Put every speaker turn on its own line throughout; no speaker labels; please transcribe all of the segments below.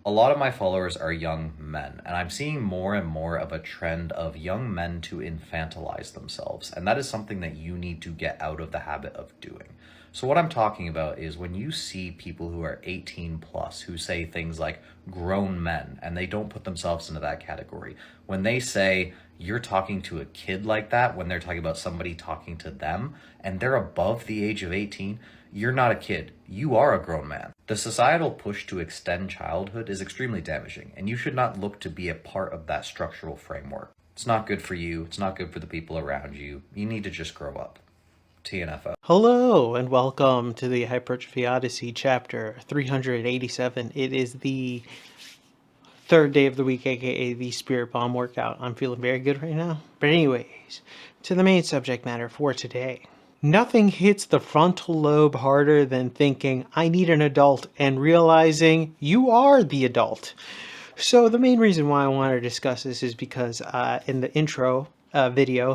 A lot of my followers are young men, and I'm seeing more and more of a trend of young men to infantilize themselves, and that is something that you need to get out of the habit of doing. So what I'm talking about is when you see people who are 18 plus who say things like grown men, and they don't put themselves into that category. When they say you're talking to a kid like that, when they're talking about somebody talking to them, and they're above the age of 18, you're not a kid. You are a grown man. The societal push to extend childhood is extremely damaging, and you should not look to be a part of that structural framework. It's not good for you. It's not good for the people around you. You need to just grow up. TNFO.
Hello, and welcome to the Hypertrophy Odyssey chapter 387. It is the third day of the week, aka the Spirit Bomb workout. I'm feeling very good right now. But anyways, to the main subject matter for today. Nothing hits the frontal lobe harder than thinking, I need an adult, and realizing you are the adult. So the main reason why I want to discuss this is because in the intro video,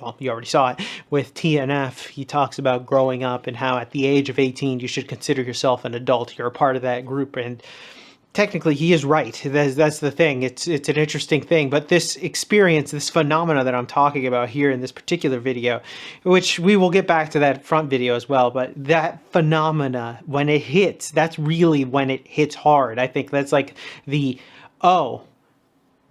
well, you already saw it, with TNF, he talks about growing up and how at the age of 18 you should consider yourself an adult. You're a part of that group, and technically he is right. That's the thing. It's an interesting thing, but this experience, this phenomena that I'm talking about here in this particular video, which we will get back to that front video as well, but that phenomena, when it hits, that's really when it hits hard. I think that's like oh,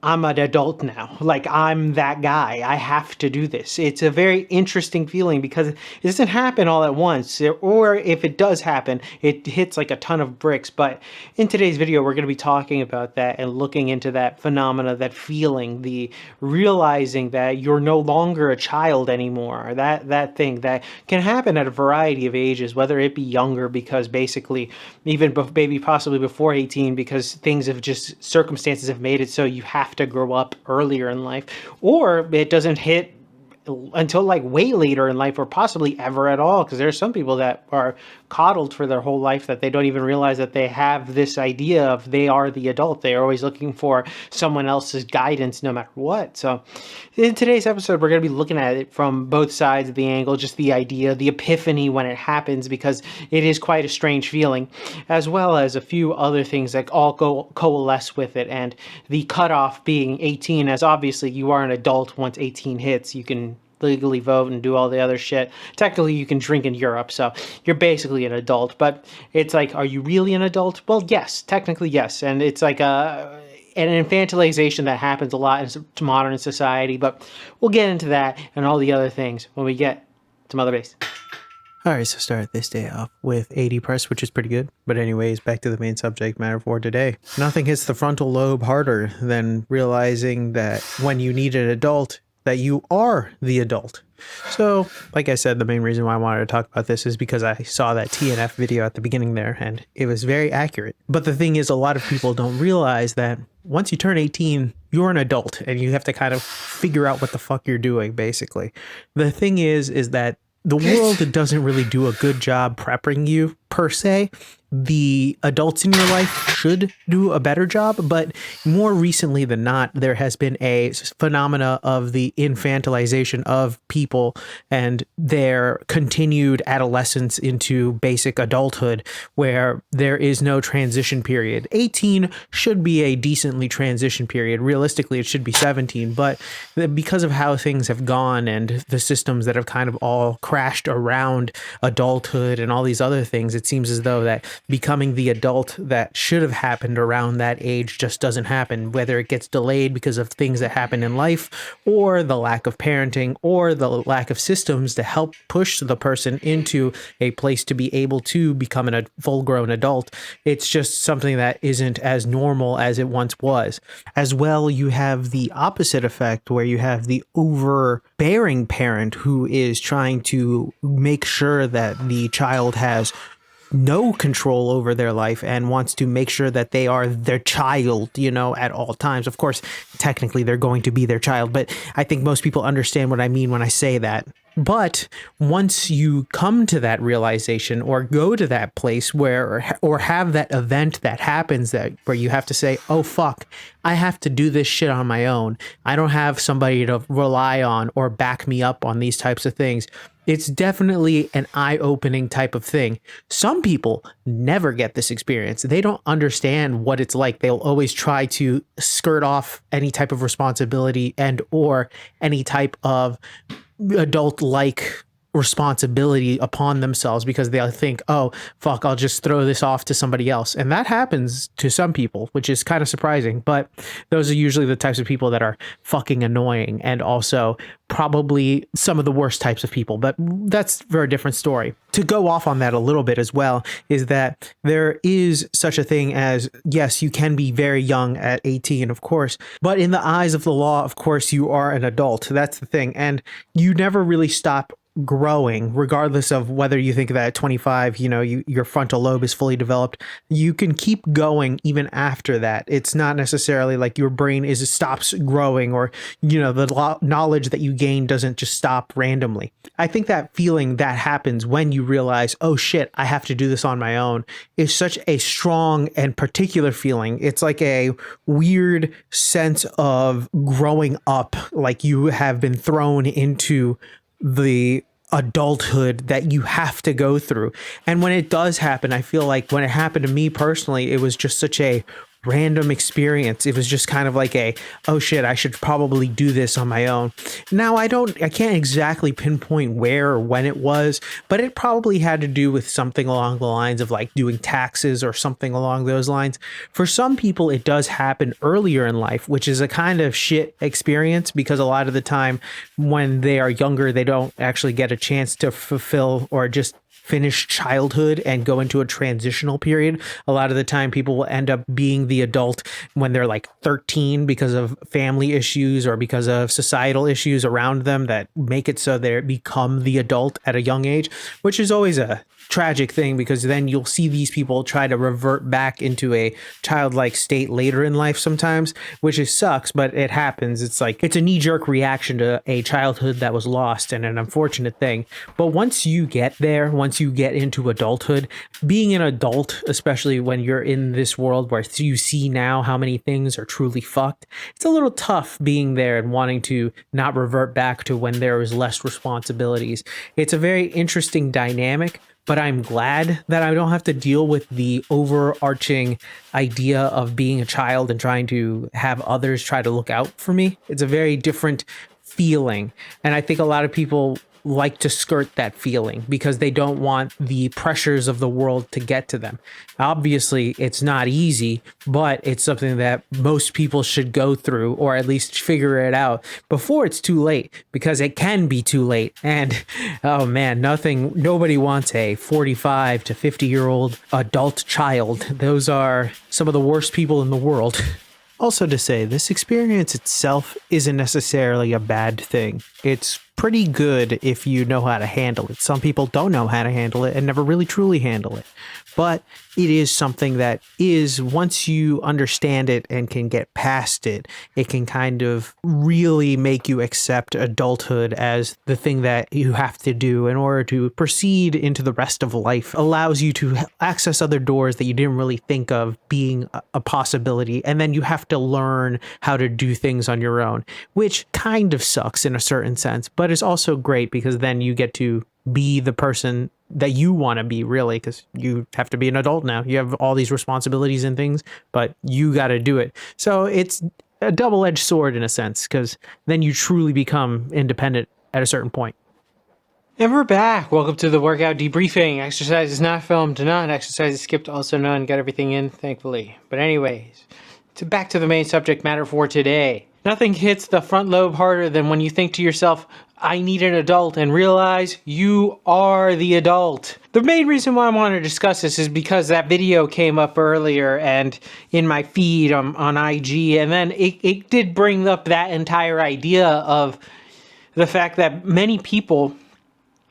I'm an adult now. Like, I'm that guy. I have to do this. It's a very interesting feeling because it doesn't happen all at once. Or if it does happen, it hits like a ton of bricks. But in today's video, we're going to be talking about that and looking into that phenomena, that feeling, the realizing that you're no longer a child anymore. That thing that can happen at a variety of ages, whether it be younger because basically even maybe possibly before 18 because things have just, circumstances have made it so you have to grow up earlier in life, or it doesn't hit until like way later in life or possibly ever at all, because there are some people that are coddled for their whole life that they don't even realize that they have this idea of they are the adult. They're always looking for someone else's guidance no matter what. So in today's episode, we're going to be looking at it from both sides of the angle, just the idea, the epiphany when it happens, because it is quite a strange feeling, as well as a few other things that all coalesce with it, and the cutoff being 18, as obviously you are an adult once 18 hits. You can legally vote and do all the other shit. Technically, you can drink in Europe, so you're basically an adult. But it's like, are you really an adult? Well, yes, technically, yes. And it's like an infantilization that happens a lot in modern society. But we'll get into that and all the other things when we get to Mother Base. Alright, so start this day off with 80 press, which is pretty good. But anyways, back to the main subject matter for today. Nothing hits the frontal lobe harder than realizing that when you need an adult, that you are the adult. So, like I said, the main reason why I wanted to talk about this is because I saw that TNF video at the beginning there, and it was very accurate. But the thing is, a lot of people don't realize that once you turn 18, you're an adult, and you have to kind of figure out what the fuck you're doing, basically. The thing is that the world doesn't really do a good job prepping you, per se. The adults in your life should do a better job, but more recently than not, there has been a phenomena of the infantilization of people and their continued adolescence into basic adulthood, where there is no transition period. 18 should be a decently transition period. Realistically, it should be 17, but because of how things have gone and the systems that have kind of all crashed around adulthood and all these other things, it seems as though that becoming the adult that should have happened around that age just doesn't happen, whether it gets delayed because of things that happen in life, or the lack of parenting, or the lack of systems to help push the person into a place to be able to become a full-grown adult. It's just something that isn't as normal as it once was. As well, you have the opposite effect where you have the overbearing parent who is trying to make sure that the child has no control over their life and wants to make sure that they are their child, at all times. Of course, technically they're going to be their child, but I think most people understand what I mean when I say that. But once you come to that realization or go to that place where, or have that event that happens where you have to say, oh fuck, I have to do this shit on my own. I don't have somebody to rely on or back me up on these types of things.
It's definitely an eye-opening type of thing. Some people never get this experience. They don't understand what it's like. They'll always try to skirt off any type of responsibility and or any type of adult-like responsibility upon themselves because they'll think, oh, fuck, I'll just throw this off to somebody else. And that happens to some people, which is kind of surprising. But those are usually the types of people that are fucking annoying and also probably some of the worst types of people. But that's a very different story. To go off on that a little bit as well is that there is such a thing as, yes, you can be very young at 18, of course, but in the eyes of the law, of course, you are an adult. That's the thing. And you never really stop growing, regardless of whether you think that at 25, your frontal lobe is fully developed. You can keep going even after that. It's not necessarily like your brain stops growing, or the knowledge that you gain doesn't just stop randomly. I think that feeling that happens when you realize, oh shit, I have to do this on my own, is such a strong and particular feeling. It's like a weird sense of growing up, like you have been thrown into the adulthood that you have to go through. And when it does happen, I feel like when it happened to me personally, it was just such a random experience. It was just kind of like oh shit, I should probably do this on my own. Now I can't exactly pinpoint where or when it was, but it probably had to do with something along the lines of like doing taxes or something along those lines. For some people, it does happen earlier in life, which is a kind of shit experience because a lot of the time when they are younger, they don't actually get a chance to fulfill or just finish childhood and go into a transitional period. A lot of the time people will end up being the adult when they're like 13 because of family issues or because of societal issues around them that make it so they become the adult at a young age, which is always a tragic thing because then you'll see these people try to revert back into a childlike state later in life sometimes, which sucks, but it happens. It's like it's a knee-jerk reaction to a childhood that was lost and an unfortunate thing. But once you get there, once you get into adulthood, being an adult, especially when you're in this world where you see now how many things are truly fucked, it's a little tough being there and wanting to not revert back to when there was less responsibilities. It's a very interesting dynamic, but I'm glad that I don't have to deal with the overarching idea of being a child and trying to have others try to look out for me. It's a very different feeling. And I think a lot of people like to skirt that feeling because they don't want the pressures of the world to get to them. Obviously, it's not easy, but it's something that most people should go through or at least figure it out before it's too late, because it can be too late. And oh man, nobody wants a 45 to 50-year-old adult child. Those are some of the worst people in the world. Also to say, this experience itself isn't necessarily a bad thing. It's pretty good if you know how to handle it. Some people don't know how to handle it and never really truly handle it. But it is something that is, once you understand it and can get past it, it can kind of really make you accept adulthood as the thing that you have to do in order to proceed into the rest of life. Allows you to access other doors that you didn't really think of being a possibility. And then you have to learn how to do things on your own, which kind of sucks in a certain sense, but it's also great because then you get to be the person that you want to be, really, because you have to be an adult now. You have all these responsibilities and things, but you got to do it. So it's a double-edged sword in a sense, because then you truly become independent at a certain point.
And we're back. Welcome to the workout debriefing. Exercise is not filmed, none. Exercise is skipped, also none. Got everything in, thankfully. But anyways, back to the main subject matter for today. Nothing hits the front lobe harder than when you think to yourself, I need an adult, and realize you are the adult. The main reason why I want to discuss this is because that video came up earlier and in my feed on IG, and then it did bring up that entire idea of the fact that many people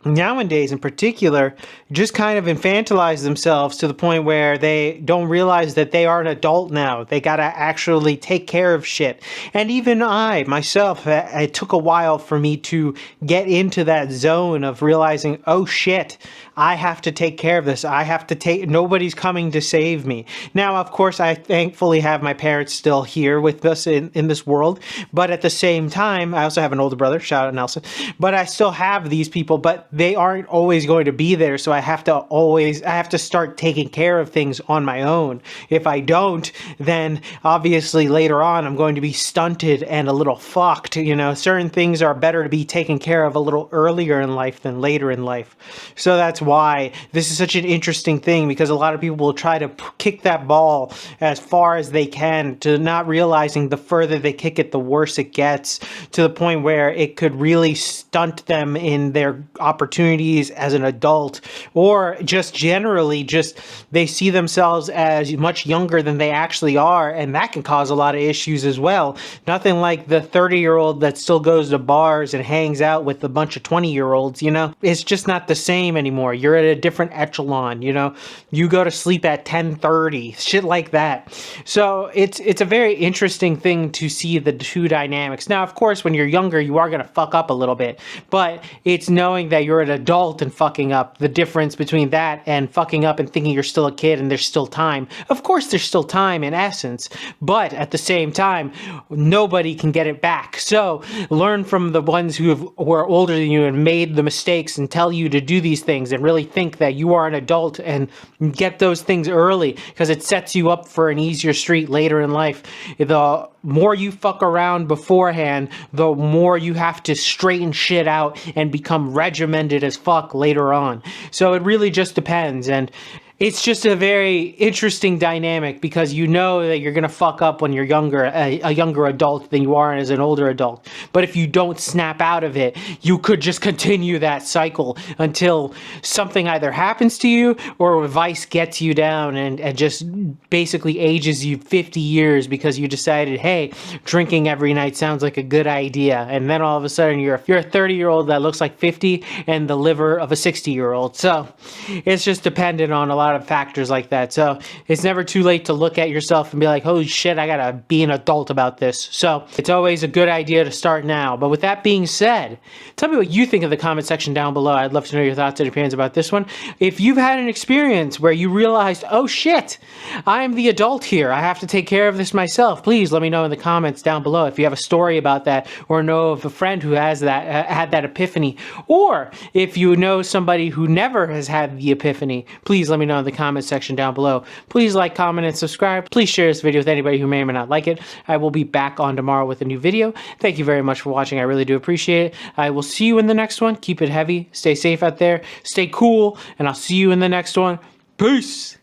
nowadays in particular just kind of infantilize themselves to the point where they don't realize that they are an adult now. They gotta actually take care of shit. And even I myself, it took a while for me to get into that zone of realizing, oh shit, I have to take care of this. Nobody's coming to save me. Now, of course, I thankfully have my parents still here with us in this world, but at the same time, I also have an older brother, shout out Nelson, but I still have these people, but they aren't always going to be there. So I have to start taking care of things on my own. If I don't, then obviously later on I'm going to be stunted and a little fucked. You know, certain things are better to be taken care of a little earlier in life than later in life. So that's why this is such an interesting thing, because a lot of people will try to kick that ball as far as they can, to not realizing the further they kick it, the worse it gets, to the point where it could really stunt them in their opportunities as an adult, or just generally just they see themselves as much younger than they actually are, and that can cause a lot of issues as well. Nothing like the 30-year-old that still goes to bars and hangs out with a bunch of 20-year-olds, you know? It's just not the same anymore. You're at a different echelon, you know? You go to sleep at 10:30, shit like that. So it's a very interesting thing to see the two dynamics. Now, of course, when you're younger, you are going to fuck up a little bit, but it's knowing that you're an adult and fucking up, the difference between that and fucking up and thinking you're still a kid and there's still time. Of course, there's still time in essence, but at the same time, nobody can get it back. So learn from the ones who are older than you and made the mistakes and tell you to do these things, and really think that you are an adult and get those things early, because it sets you up for an easier street later in life. The more you fuck around beforehand, the more you have to straighten shit out and become regimented as fuck later on. So it really just depends. And it's just a very interesting dynamic, because you know that you're going to fuck up when you're younger, a younger adult than you are as an older adult. But if you don't snap out of it, you could just continue that cycle until something either happens to you or vice gets you down and just basically ages you 50 years because you decided, hey, drinking every night sounds like a good idea. And then all of a sudden you're a 30-year-old that looks like 50 and the liver of a 60-year-old. So it's just dependent on a lot of factors like that. So it's never too late to look at yourself and be like, holy shit, I gotta be an adult about this. So it's always a good idea to start now. But with that being said, tell me what you think in the comment section down below. I'd love to know your thoughts and opinions about this one. If you've had an experience where you realized, oh shit, I'm the adult here, I have to take care of this myself, please let me know in the comments down below. If you have a story about that, or know of a friend who has that had that epiphany, or if you know somebody who never has had the epiphany, please let me know in the comment section down below. Please like, comment, and subscribe. Please share this video with anybody who may or may not like it. I will be back on tomorrow with a new video. Thank you very much for watching. I really do appreciate it. I will see you in the next one. Keep it heavy. Stay safe out there. Stay cool. And I'll see you in the next one. Peace.